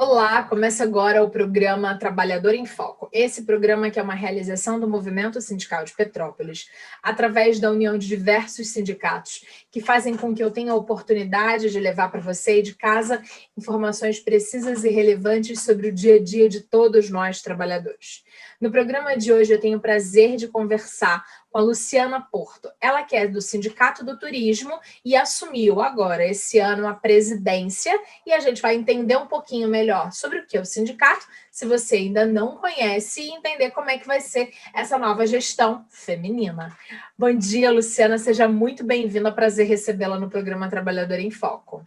Olá, começa agora o programa Trabalhador em Foco. Esse programa que é uma realização do Movimento Sindical de Petrópolis, através da união de diversos sindicatos, que fazem com que eu tenha a oportunidade de levar para você e de casa informações precisas e relevantes sobre o dia a dia de todos nós trabalhadores. No programa de hoje eu tenho o prazer de conversar com a Luciana Porto. Ela que é do Sindicato do Turismo e assumiu agora, esse ano, a presidência, e a gente vai entender um pouquinho melhor sobre o que é o sindicato, se você ainda não conhece, e entender como é que vai ser essa nova gestão feminina. Bom dia, Luciana, seja muito bem-vinda, prazer recebê-la no programa Trabalhador em Foco.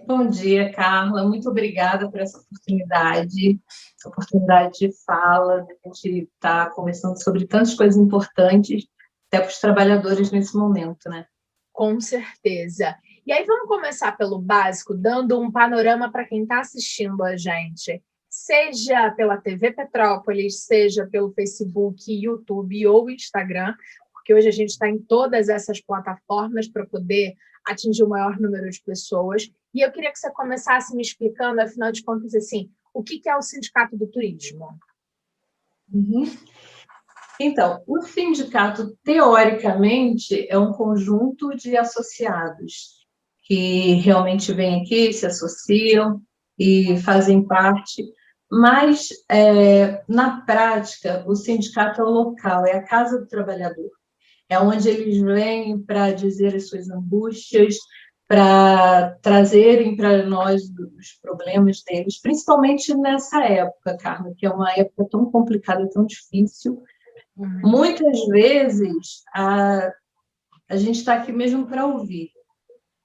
Bom dia, Carla, muito obrigada por essa oportunidade de fala, a gente está conversando sobre tantas coisas importantes, até para os trabalhadores nesse momento, né? Com certeza. E aí vamos começar pelo básico, dando um panorama para quem está assistindo a gente, seja pela TV Petrópolis, seja pelo Facebook, YouTube ou Instagram, porque hoje a gente está em todas essas plataformas para poder atingir o maior número de pessoas. E eu queria que você começasse me explicando, afinal de contas, assim, o que é o Sindicato do Turismo? Uhum. Então, o sindicato, teoricamente, é um conjunto de associados que realmente vêm aqui, se associam e fazem parte, mas, na prática, o sindicato é o local, é a casa do trabalhador. É onde eles vêm para dizer as suas angústias, para trazerem para nós os problemas deles, principalmente nessa época, Carla, que é uma época tão complicada, tão difícil. Muitas vezes a gente está aqui mesmo para ouvir.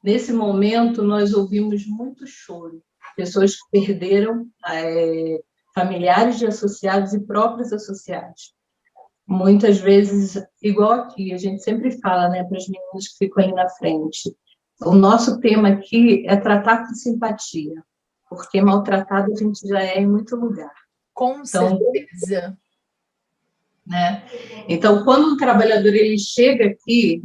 Nesse momento, nós ouvimos muito choro, pessoas que perderam familiares de associados e próprios associados. Muitas vezes, igual aqui, a gente sempre fala, né, para as meninas que ficam aí na frente, o nosso tema aqui é tratar com simpatia, porque maltratado a gente já é em muito lugar. Com certeza. Né? Então, quando um trabalhador ele chega aqui,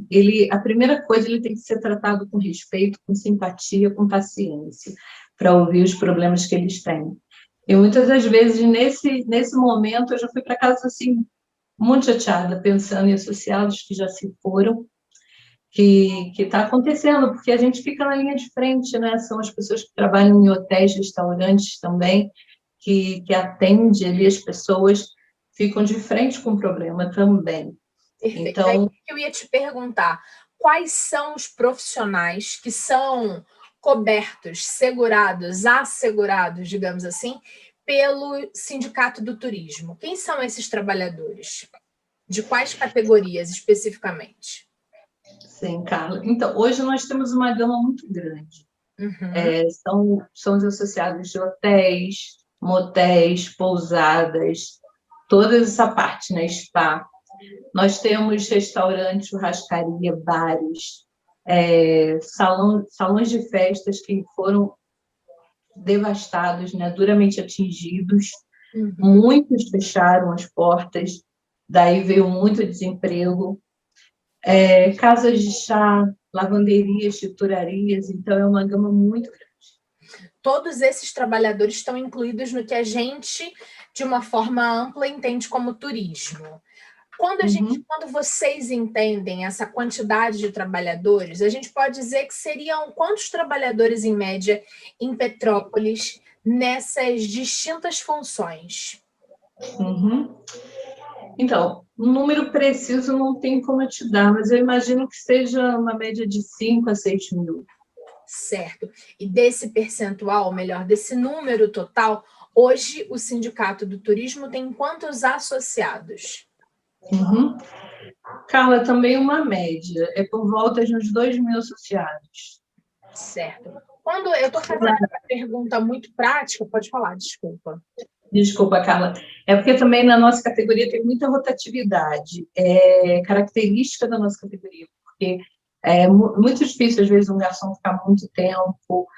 a primeira coisa ele tem que ser tratado com respeito, com simpatia, com paciência, para ouvir os problemas que eles têm. E muitas das vezes, nesse momento, eu já fui para casa assim, muito chateada, pensando em associados que já se foram, que está acontecendo, porque a gente fica na linha de frente, né? São as pessoas que trabalham em hotéis, restaurantes também, que atendem ali as pessoas, ficam de frente com o problema também. Perfeito. Então, eu ia te perguntar, quais são os profissionais que são cobertos, segurados, assegurados, digamos assim, pelo Sindicato do Turismo? Quem são esses trabalhadores? De quais categorias especificamente? sim, Carla. Então, hoje nós temos uma gama muito grande. São os associados de hotéis, motéis, pousadas, toda essa parte, né? Spa. Nós temos restaurantes, churrascaria, bares, salões de festas que foram devastados, né? Duramente atingidos. Muitos fecharam as portas, daí veio muito desemprego. Casas de chá, lavanderias, tinturarias, então é uma gama muito grande. Todos esses trabalhadores estão incluídos no que a gente, de uma forma ampla, entende como turismo. Quando vocês entendem essa quantidade de trabalhadores, a gente pode dizer que seriam quantos trabalhadores, em média, em Petrópolis, nessas distintas funções? Então, um número preciso não tem como eu te dar, mas eu imagino que seja uma média de 5 a 6 mil. Certo. E desse percentual, ou melhor, desse número total, hoje o Sindicato do Turismo tem quantos associados? Carla, também uma média, é por volta de uns 2 mil associados. Certo. Quando eu estou fazendo uma pergunta muito prática, pode falar, desculpa. Desculpa, Carla. É porque também na nossa categoria tem muita rotatividade. É característica da nossa categoria, porque é muito difícil, às vezes, um garçom ficar muito tempo,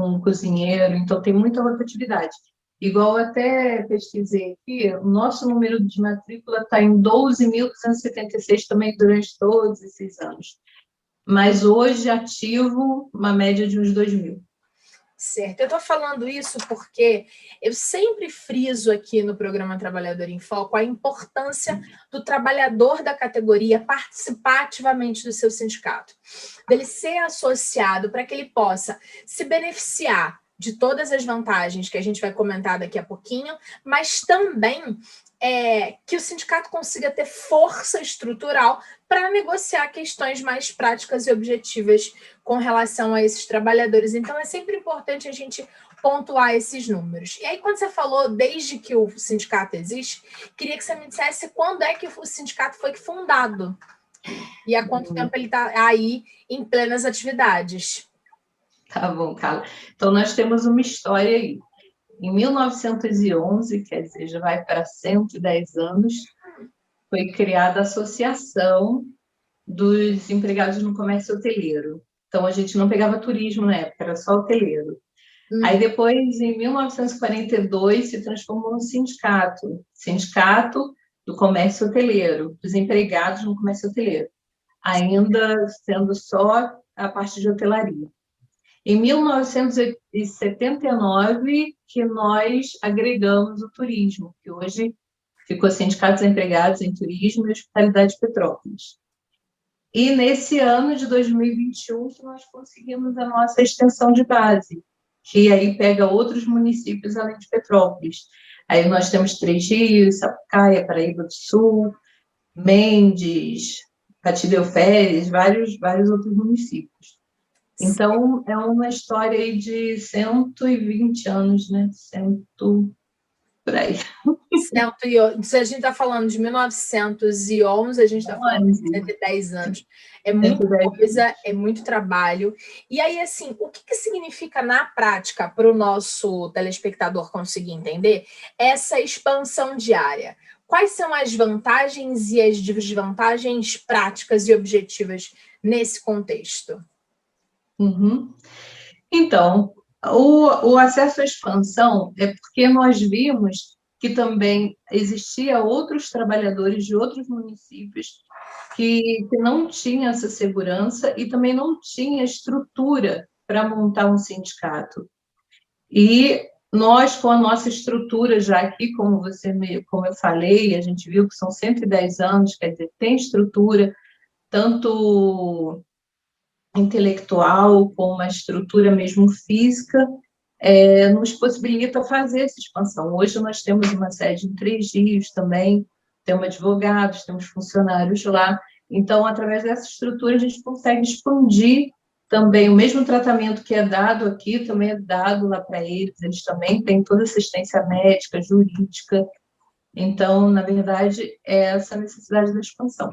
um cozinheiro, então tem muita rotatividade. Igual até pesquisei aqui, o nosso número de matrícula está em 12.276 também durante todos esses anos. Mas hoje ativo uma média de uns 2 mil. Certo, eu estou falando isso porque eu sempre friso aqui no programa Trabalhador em Foco a importância do trabalhador da categoria participar ativamente do seu sindicato, dele ser associado para que ele possa se beneficiar de todas as vantagens que a gente vai comentar daqui a pouquinho, mas também que o sindicato consiga ter força estrutural para negociar questões mais práticas e objetivas com relação a esses trabalhadores. Então, é sempre importante a gente pontuar esses números. E aí, quando você falou desde que o sindicato existe, queria que você me dissesse quando é que o sindicato foi fundado e há quanto tempo ele está aí em plenas atividades. Tá bom, Carla. Então, nós temos uma história aí. Em 1911, quer dizer, já vai para 110 anos, foi criada a Associação dos Empregados no Comércio Hoteleiro. Então, a gente não pegava turismo na época, era só hoteleiro. Aí, depois, em 1942, se transformou no sindicato. Sindicato do Comércio Hoteleiro, dos empregados no comércio hoteleiro. Ainda sendo só a parte de hotelaria. Em 1979, que nós agregamos o turismo, que hoje ficou Sindicatos Empregados em Turismo e Hospitalidade de Petrópolis. E nesse ano de 2021 que nós conseguimos a nossa extensão de base, que aí pega outros municípios além de Petrópolis. Aí nós temos Três Rios, Sapucaia, Paraíba do Sul, Mendes, Catilheuferes, vários outros municípios. Então, é uma história aí de 120 anos, né? Por aí. Se a gente está falando de 1911, a gente está falando de 110 anos. É muita coisa, é muito trabalho. E aí, assim, o que significa na prática para o nosso telespectador conseguir entender essa expansão diária? Quais são as vantagens e as desvantagens práticas e objetivas nesse contexto? Então, o acesso à expansão é porque nós vimos que também existia outros trabalhadores de outros municípios que não tinham essa segurança e também não tinha estrutura para montar um sindicato. E nós, com a nossa estrutura já aqui, como eu falei, a gente viu que são 110 anos, quer dizer, tem estrutura, tanto intelectual como uma estrutura mesmo física, nos possibilita fazer essa expansão. Hoje nós temos uma sede em Três Rios também, temos advogados, temos funcionários lá, então, através dessa estrutura, a gente consegue expandir também o mesmo tratamento que é dado aqui, também é dado lá para eles também têm toda assistência médica, jurídica, então, na verdade, é essa necessidade da expansão.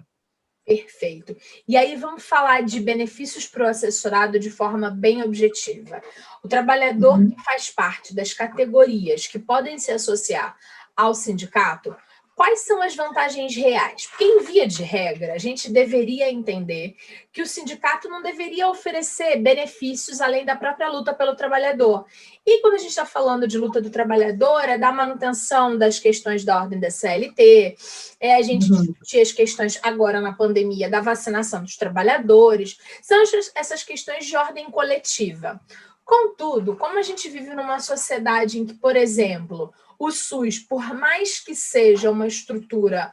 Perfeito. E aí vamos falar de benefícios para o assessorado de forma bem objetiva. O trabalhador que faz parte das categorias que podem se associar ao sindicato, quais são as vantagens reais? Porque, em via de regra, a gente deveria entender que o sindicato não deveria oferecer benefícios além da própria luta pelo trabalhador. E quando a gente está falando de luta do trabalhador, é da manutenção das questões da ordem da CLT, a gente discutir as questões agora na pandemia da vacinação dos trabalhadores, são essas questões de ordem coletiva. Contudo, como a gente vive numa sociedade em que, por exemplo, o SUS, por mais que seja uma estrutura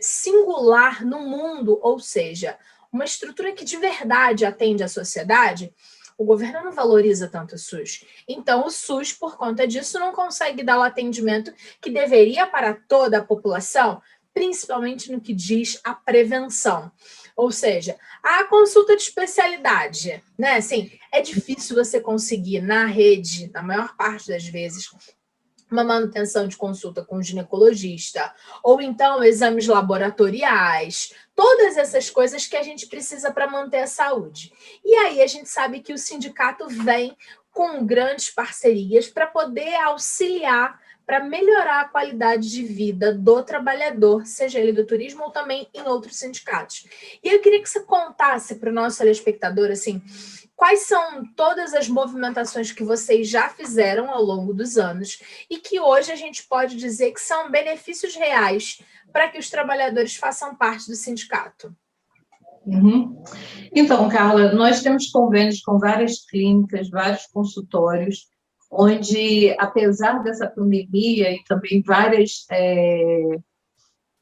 singular no mundo, ou seja, uma estrutura que de verdade atende à sociedade, o governo não valoriza tanto o SUS. Então, o SUS, por conta disso, não consegue dar o atendimento que deveria para toda a população, principalmente no que diz a prevenção. Ou seja, a consulta de especialidade, né? Assim, é difícil você conseguir na rede, na maior parte das vezes, uma manutenção de consulta com o ginecologista, ou então exames laboratoriais, todas essas coisas que a gente precisa para manter a saúde. E aí a gente sabe que o sindicato vem com grandes parcerias para poder auxiliar, para melhorar a qualidade de vida do trabalhador, seja ele do turismo ou também em outros sindicatos. E eu queria que você contasse para o nosso telespectador, assim, quais são todas as movimentações que vocês já fizeram ao longo dos anos e que hoje a gente pode dizer que são benefícios reais para que os trabalhadores façam parte do sindicato? Uhum. Então, Carla, nós temos convênios com várias clínicas, vários consultórios, onde, apesar dessa pandemia e também várias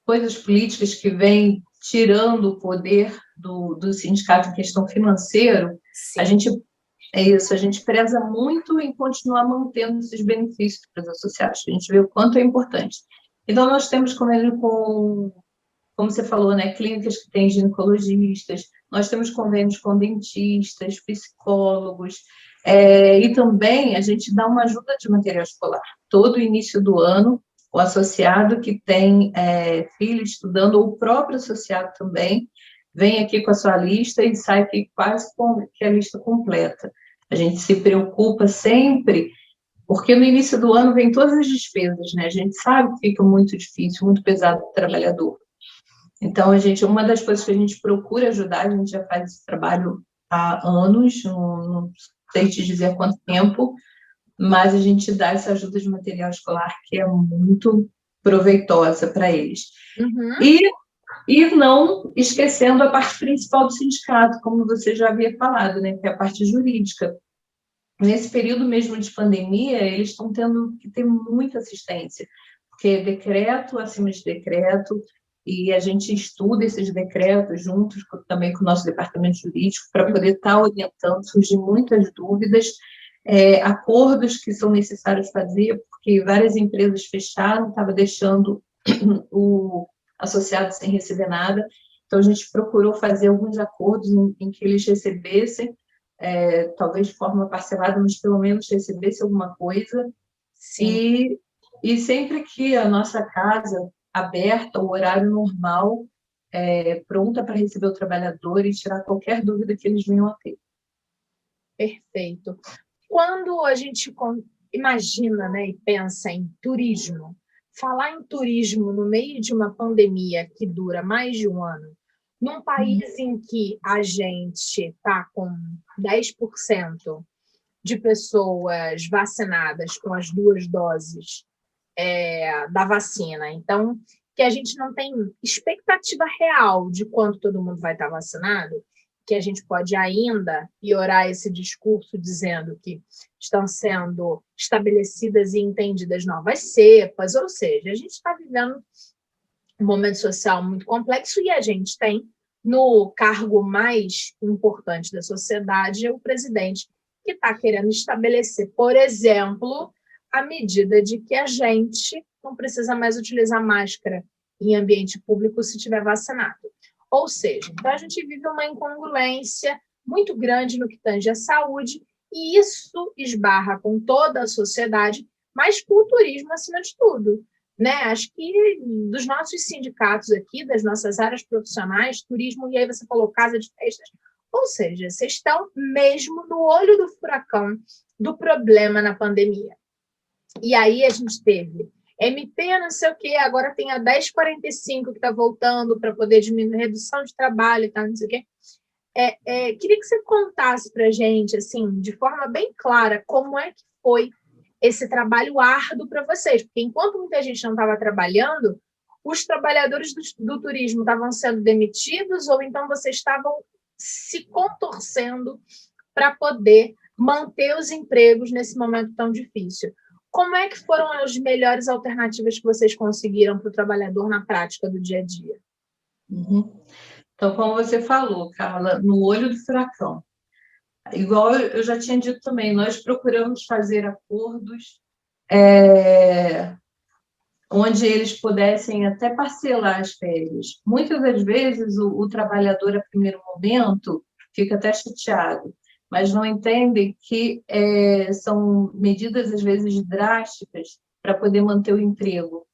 coisas políticas que vêm tirando o poder do sindicato em questão financeiro, a Sim. gente a gente preza muito em continuar mantendo esses benefícios para os associados, a gente vê o quanto é importante. Então, nós temos convênio com, como você falou, né, clínicas que têm ginecologistas, nós temos convênios com dentistas, psicólogos, e também a gente dá uma ajuda de material escolar. Todo início do ano, o associado que tem filho estudando, ou o próprio associado também, vem aqui com a sua lista e sai aqui quase com que a lista completa. A gente se preocupa sempre, porque no início do ano vem todas as despesas, né? A gente sabe que fica muito difícil, muito pesado para o trabalhador. Então, uma das coisas que a gente procura ajudar, a gente já faz esse trabalho há anos, não sei te dizer há quanto tempo, mas a gente dá essa ajuda de material escolar que é muito proveitosa para eles. Uhum. E não esquecendo a parte principal do sindicato, como você já havia falado, né, que é a parte jurídica. Nesse período mesmo de pandemia, eles estão tendo que ter muita assistência, porque é decreto acima de decreto, e a gente estuda esses decretos juntos também com o nosso departamento jurídico para poder estar orientando, surgir muitas dúvidas, acordos que são necessários fazer, porque várias empresas fecharam, estava deixando o associado sem receber nada, então a gente procurou fazer alguns acordos em que eles recebessem, talvez de forma parcelada, mas pelo menos recebesse alguma coisa. Sim. E sempre que a nossa casa aberta, o horário normal, pronta para receber o trabalhador e tirar qualquer dúvida que eles venham a ter. Perfeito. Quando a gente imagina, né, e pensa em turismo, falar em turismo no meio de uma pandemia que dura mais de um ano, num país em que a gente está com 10% de pessoas vacinadas com as 2 doses da vacina, então, que a gente não tem expectativa real de quanto todo mundo vai estar vacinado, que a gente pode ainda piorar esse discurso dizendo que estão sendo estabelecidas e entendidas novas cepas, ou seja, a gente está vivendo um momento social muito complexo e a gente tem no cargo mais importante da sociedade o presidente que está querendo estabelecer, por exemplo, a medida de que a gente não precisa mais utilizar máscara em ambiente público se tiver vacinado. Ou seja, então a gente vive uma incongruência muito grande no que tange à saúde, e isso esbarra com toda a sociedade, mas com o turismo acima de tudo. Né? Acho que dos nossos sindicatos aqui, das nossas áreas profissionais, turismo, e aí você falou casa de festas, ou seja, vocês estão mesmo no olho do furacão do problema na pandemia. E aí a gente teve MP, não sei o quê, agora tem a 1045 que está voltando para poder diminuir redução de trabalho e tal, não sei o quê. Queria que você contasse para a gente, assim, de forma bem clara, como é que foi esse trabalho árduo para vocês, porque enquanto muita gente não estava trabalhando, os trabalhadores do turismo estavam sendo demitidos, ou então vocês estavam se contorcendo para poder manter os empregos nesse momento tão difícil. Como é que foram as melhores alternativas que vocês conseguiram para o trabalhador na prática do dia a dia? Uhum. Então, como você falou, Carla, no olho do furacão. Igual eu já tinha dito também, nós procuramos fazer acordos onde eles pudessem até parcelar as férias. Muitas das vezes o trabalhador, a primeiro momento, fica até chateado, mas não entendem que são medidas, às vezes, drásticas para poder manter o emprego.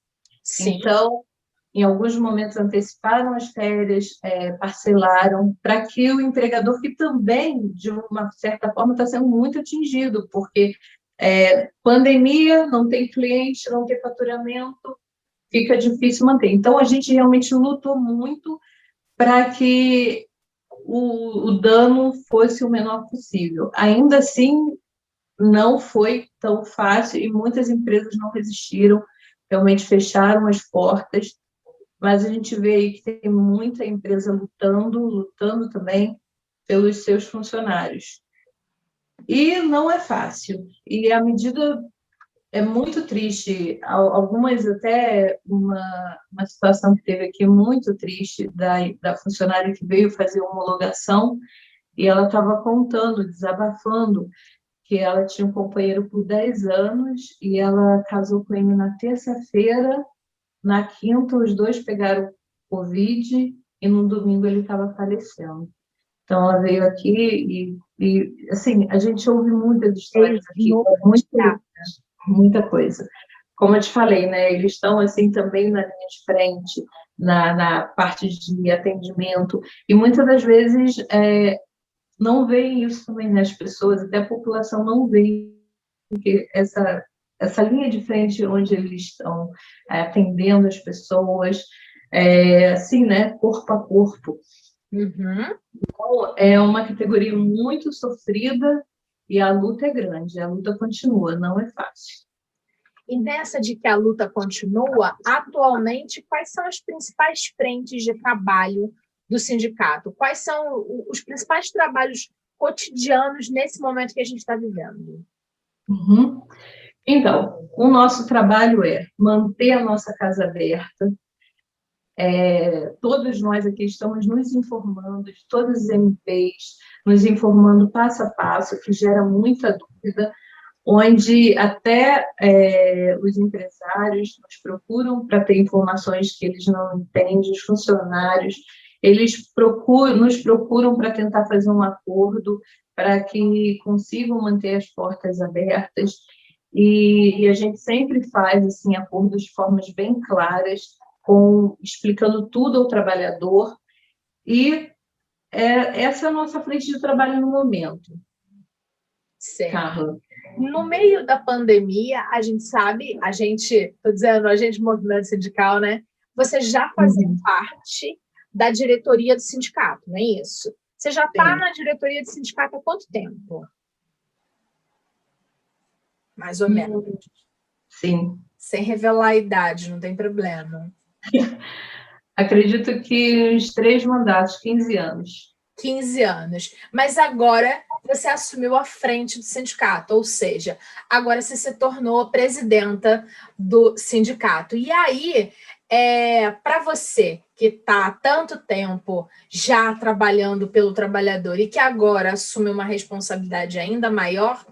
Sim. Então, em alguns momentos, anteciparam as férias, parcelaram, para que o empregador, que também, de uma certa forma, está sendo muito atingido, porque pandemia, não tem cliente, não tem faturamento, fica difícil manter. Então, a gente realmente lutou muito para que o dano fosse o menor possível. Ainda assim, não foi tão fácil e muitas empresas não resistiram, realmente fecharam as portas. mas a gente vê aí que tem muita empresa lutando também pelos seus funcionários. E não é fácil. E a medida é muito triste. Algumas até uma situação que teve aqui muito triste da funcionária que veio fazer homologação e ela estava contando, desabafando, que ela tinha um companheiro por 10 anos e ela casou com ele na terça-feira, na quinta os dois pegaram Covid e no domingo ele estava falecendo. Então, ela veio aqui assim, a gente ouve muitas histórias aqui, muita coisa. Como eu te falei, né, eles estão, assim, também na linha de frente, na parte de atendimento, e muitas das vezes não veem isso também nas pessoas, até a população não vê que essa linha de frente onde eles estão atendendo as pessoas, assim, né, corpo a corpo. Uhum. Então, é uma categoria muito sofrida e a luta é grande, a luta continua, não é fácil. E nessa de que a luta continua, atualmente, quais são as principais frentes de trabalho do sindicato? Quais são os principais trabalhos cotidianos nesse momento que a gente está vivendo? Uhum. Então, o nosso trabalho é manter a nossa casa aberta. Todos nós aqui estamos nos informando, todos os MPs, nos informando passo a passo, que gera muita dúvida, onde até os empresários nos procuram para ter informações que eles não entendem, os funcionários, eles nos procuram para tentar fazer um acordo para que consigam manter as portas abertas, e a gente sempre faz assim, acordos de formas bem claras, explicando tudo ao trabalhador, e essa é a nossa frente de trabalho no momento. Certo. Carla. No meio da pandemia, a gente sabe, estou dizendo, a gente movimento sindical, né? Você já fazia parte da diretoria do sindicato, não é isso? Você já está na diretoria do sindicato há quanto tempo? Mais ou menos. Sim. Sem revelar a idade, não tem problema. Acredito que uns 3 mandatos, 15 anos. 15 anos. Mas agora você assumiu a frente do sindicato, ou seja, agora você se tornou presidenta do sindicato. E aí, para você que está há tanto tempo já trabalhando pelo trabalhador e que agora assume uma responsabilidade ainda maior,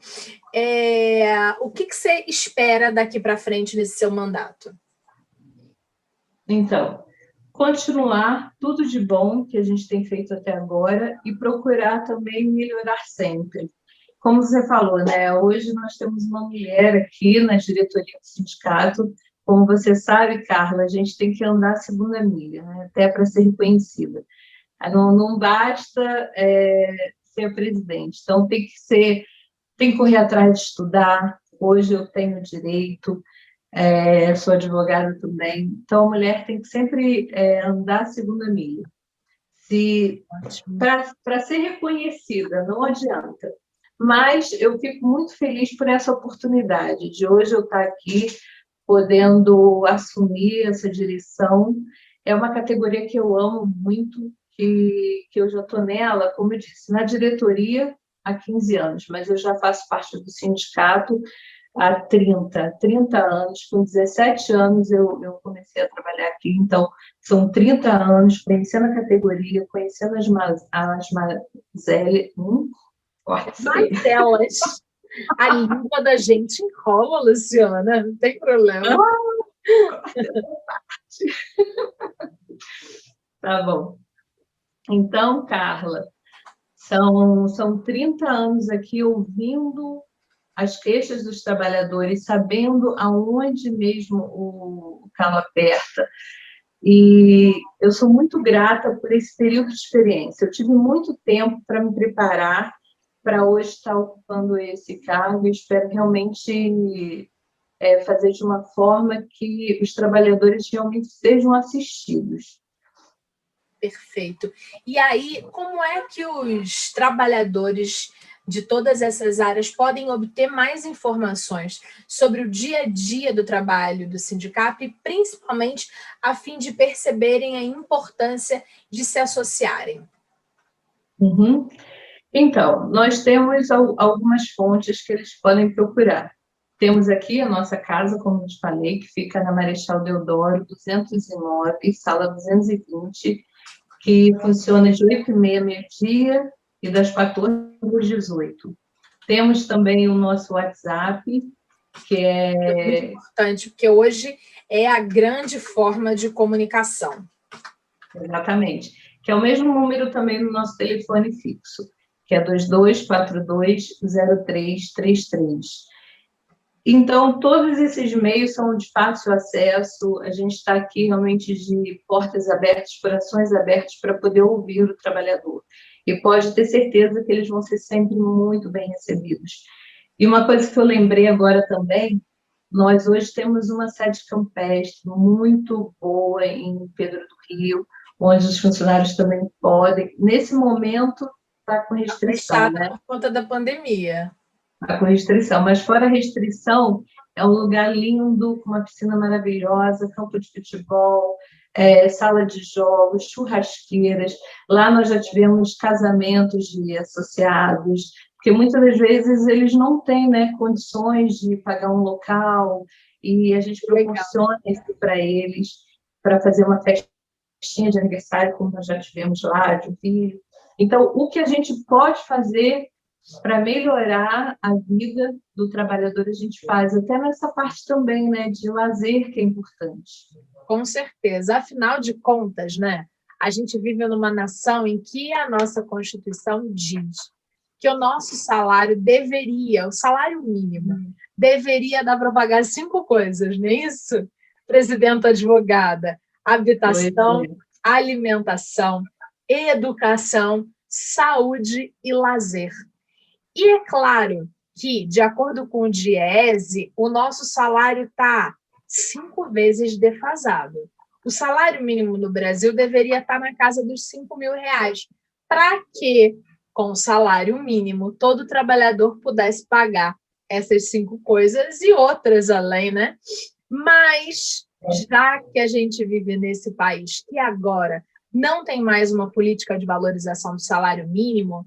o que você espera daqui para frente nesse seu mandato? Então, continuar tudo de bom que a gente tem feito até agora e procurar também melhorar sempre. Como você falou, né? Hoje nós temos uma mulher aqui na diretoria do sindicato. Como você sabe, Carla, a gente tem que andar a segunda milha, né? Até para ser reconhecida. Não basta ser presidente. Então tem que correr atrás de estudar. Hoje eu tenho direito, sou advogada também. Então a mulher tem que sempre andar a segunda milha. Para ser reconhecida, não adianta. Mas eu fico muito feliz por essa oportunidade de hoje eu estar aqui podendo assumir essa direção. É uma categoria que eu amo muito, que eu já estou nela, como eu disse, na diretoria há 15 anos, mas eu já faço parte do sindicato há 30 anos. Com 17 anos eu comecei a trabalhar aqui, então são 30 anos conhecendo a categoria, conhecendo as mazelas. Mazelas. A língua da gente enrola, Luciana, não tem problema. Tá bom. Então, Carla, são 30 anos aqui ouvindo as queixas dos trabalhadores, sabendo aonde mesmo o calo aperta. E eu sou muito grata por esse período de experiência. Eu tive muito tempo para me preparar para hoje estar ocupando esse cargo e espero realmente fazer de uma forma que os trabalhadores realmente sejam assistidos. Perfeito. E aí, como é que os trabalhadores de todas essas áreas podem obter mais informações sobre o dia a dia do trabalho do sindicato e, principalmente, a fim de perceberem a importância de se associarem? Uhum. Então, nós temos algumas fontes que eles podem procurar. Temos aqui a nossa casa, como eu te falei, que fica na Marechal Deodoro, 209, sala 220, que funciona de 8h30 meio-dia e das 14 às 18. Temos também o nosso WhatsApp, que É muito é... importante, porque hoje é a grande forma de comunicação. Exatamente. Que é o mesmo número também no nosso telefone fixo, que é 2242-0333. Então, todos esses meios são de fácil acesso, a gente está aqui realmente de portas abertas, corações abertos para poder ouvir o trabalhador. E pode ter certeza que eles vão ser sempre muito bem recebidos. E uma coisa que eu lembrei agora também, nós hoje temos uma sede campestre muito boa em Pedro do Rio, onde os funcionários também podem. Nesse momento, está com restrição, Fechada né? por conta da pandemia. Está com restrição, mas fora a restrição, é um lugar lindo, com uma piscina maravilhosa, campo de futebol, sala de jogos, churrasqueiras. Lá nós já tivemos casamentos de associados, porque muitas das vezes eles não têm, né, condições de pagar um local, e a gente proporciona isso para eles, para fazer uma festinha de aniversário, como nós já tivemos lá, de um filho. Então, o que a gente pode fazer para melhorar a vida do trabalhador, a gente faz, até nessa parte também, né, de lazer, que é importante. Com certeza. Afinal de contas, né, a gente vive numa nação em que a nossa Constituição diz que o nosso salário deveria, o salário mínimo, deveria dar para pagar 5 coisas, não é isso? Presidenta advogada: habitação, alimentação, educação, saúde e lazer. E é claro que, de acordo com o Diese, o nosso salário está 5 vezes defasado. O salário mínimo no Brasil deveria estar na casa dos R$ 5.000, para que, com o salário mínimo, todo trabalhador pudesse pagar essas 5 coisas e outras além, né? Mas, já que a gente vive nesse país que agora não tem mais uma política de valorização do salário mínimo,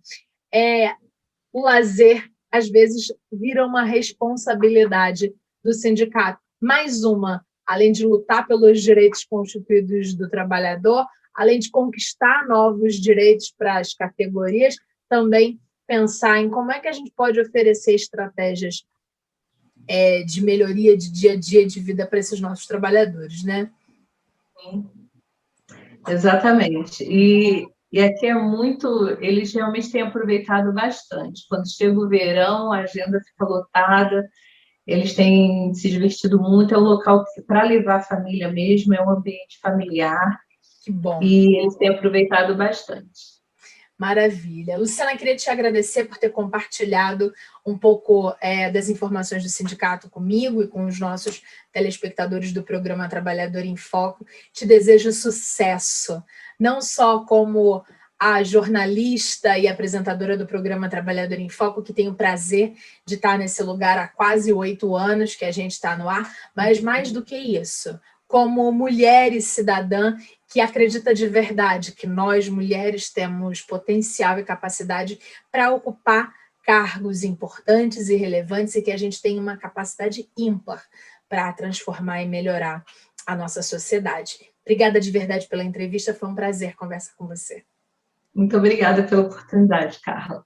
o lazer, às vezes, vira uma responsabilidade do sindicato. Mais uma, além de lutar pelos direitos constituídos do trabalhador, além de conquistar novos direitos para as categorias, também pensar em como é que a gente pode oferecer estratégias de melhoria de dia a dia de vida para esses nossos trabalhadores, né? Sim. Exatamente. E aqui é muito, eles realmente têm aproveitado bastante. Quando chega o verão, a agenda fica lotada, eles têm se divertido muito, é um local para levar a família mesmo, é um ambiente familiar. Que bom. E eles têm aproveitado bastante. Maravilha. Luciana, queria te agradecer por ter compartilhado um pouco das informações do sindicato comigo e com os nossos telespectadores do programa Trabalhador em Foco. Te desejo sucesso, não só como a jornalista e apresentadora do programa Trabalhador em Foco, que tenho o prazer de estar nesse lugar há quase 8 anos que a gente está no ar, mas mais do que isso, como mulher e cidadã que acredita de verdade que nós, mulheres, temos potencial e capacidade para ocupar cargos importantes e relevantes e que a gente tem uma capacidade ímpar para transformar e melhorar a nossa sociedade. Obrigada de verdade pela entrevista, foi um prazer conversar com você. Muito obrigada pela oportunidade, Carla.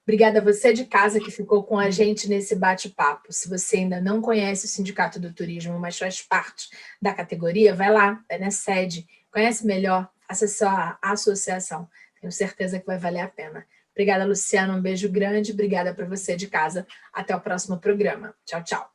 Obrigada a você de casa que ficou com a gente nesse bate-papo. Se você ainda não conhece o Sindicato do Turismo, mas faz parte da categoria, vai lá, vai na sede, conhece melhor, faça sua associação. Tenho certeza que vai valer a pena. Obrigada, Luciana, um beijo grande. Obrigada para você de casa. Até o próximo programa. Tchau, tchau.